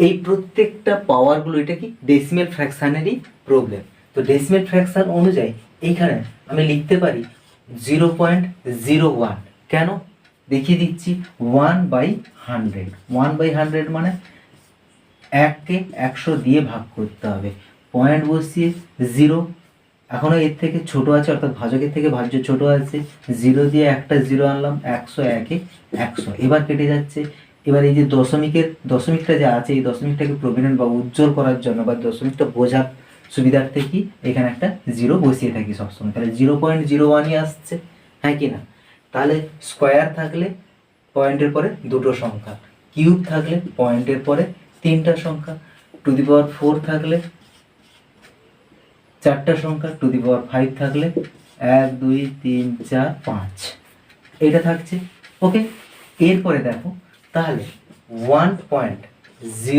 এই প্রত্যেকটা পাওয়ারগুলো এটা কি ডেসিমেল ফ্র্যাকশানেরই প্রবলেম। তো ডেসিমেল ফ্র্যাকশান অনুযায়ী এইখানে আমি লিখতে পারি 0.01। কেন দেখিয়ে দিচ্ছি, 1/100। 1/100 মানে 1কে 100 দিয়ে ভাগ করতে হবে, পয়েন্ট বসিয়ে 0, এখনো এর থেকে ছোট আছে অর্থাৎ ভাজকের থেকে ভাজ্য ছোট আছে, 0 দিয়ে একটা 0 আনলাম, 100, 1-এ 100, এবার কেটে যাচ্ছে। এবার এই যে দশমিকটা যে আছে, এই দশমিকটাকে প্রমিনেন্ট বা উজ্জ্বল করার জন্য বা দশমিকটা বোঝার সুবিধার্থে কি এখানে একটা 0 বসিয়ে থাকি সবসময়, তাহলে 0.01ই আসছে, হ্যাঁ কি না? তাহলে স্কোয়ার থাকলে পয়েন্টের পরে দুটো সংখ্যা, কিউব থাকলে পয়েন্টের পরে তিনটা সংখ্যা, টু দি পাওয়ার 4 থাকলে চারটা সংখ্যা, টু দি পাওয়ার 5 থাকলে 1, 2, 3, 4, 5, এটা থাকছে। ওকে, এরপরে দেখো তাহলে 1.0